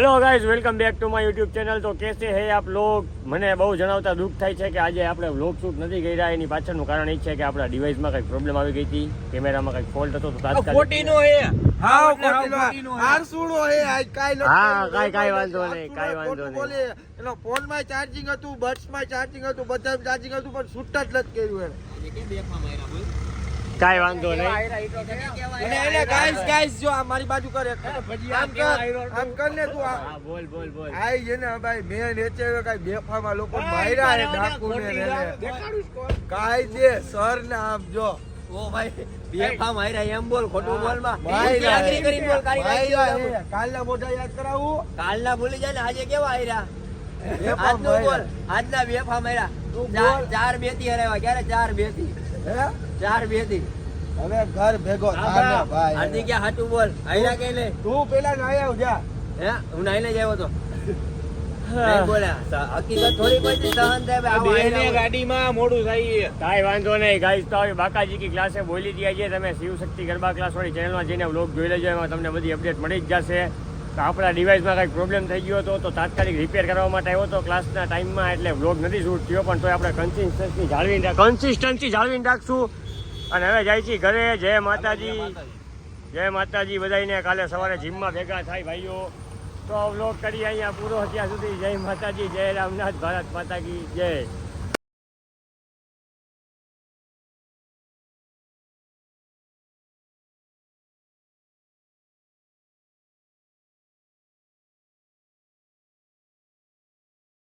Hello guys, welcome back to my YouTube channel. तो कैसे है आप लोग? મને બહુ જણાવતા દુઃખ થાય છે કે આજે આપણે વ્લોગ શૂટ નથી કર્યા। એની પાછળનું કારણ એ છે કે આપણા ડિવાઇસમાં કંઈક પ્રોબ્લેમ આવી ગઈ હતી, કેમેરામાં કંઈક ફોલ્ટ હતો, તો તાત્કાલિક ખોટીનો હે હા ખોટીનો આરસુડો હે આજ કાઈ કાઈ વાંધો નહીં, કાઈ વાંધો નહીં। બોલે એનો ફોન માં ચાર્જિંગ હતું, બડ્સ માં ચાર્જિંગ હતું, બધા ચાર્જિંગ હતું, પણ શૂટ જ નથી કર્યું એને કે બેફા માર્યા બોલ કાઈ વાંધો નહીં। અને એને ગાઈસ જો આ મારી બાજુ કરે આમ કર ને તું હા બોલ બોલ બોલ। આઈ છે ને ભાઈ મેં નેચે કાઈ બેફામાં લોકો માર્યા હે ડાકુ ને કાઈ દે સર ને આમ જો ઓ ભાઈ બેફા માર્યા એમ બોલ, ખોટું બોલ માં માર્યા આખરી કરીને બોલ કારી કાલના મોઢા યાદ કરાવું કાલના ભૂલી જાય ને આજે કેવા આયરા બેફા આજનું બોલ, માર્યા આજના બેફા માર્યા તું બોલ। 4-2 થી હરાવ્યા ક્યારે 4-2 થી હે 4-2 થી હવે ઘર ભેગો થા ને ભાઈ હાર્દિક ક્યાં હાટું બોલ આયરા કે લે તું પેલા ના આવ જા હે હું નાઈને જ આવ્યો તો નહીં બોલ્યા હકીકત થોડી કોઈ સહન થાય બેને ગાડીમાં મોડું થાય કાઈ વાંધો નહીં ગાઈસ। તો હવે બાકાજી કી ક્લાસે બોલી દિયા છે, તમે શિવ શક્તિ ગરબા ક્લાસ વાળી ચેનલમાં જઈને વ્લોગ જોઈ લેજો, એમાં તમને બધી અપડેટ મળી જ જશે। તો આપણા ડિવાઇસમાં કંઈક પ્રોબ્લેમ થઈ ગયો હતો, તો તાત્કાલિક રિપેર કરવા માટે આવ્યો હતો ક્લાસના ટાઈમમાં, એટલે વ્લોગ નથી શૂટ થયો, પણ તોય આપણે કન્સિસ્ટન્સી જાળવીને રાખશું। અને હવે જાય છે ઘરે। જય માતાજી, જય માતાજી બધાઈને। કાલે સવારે જીમમાં ભેગા થાય ભાઈઓ। તો વ્લોગ કરીએ અહીંયા પૂરો, ત્યાં સુધી જય માતાજી, જય રામનાથ, ભારત માતા કી જય।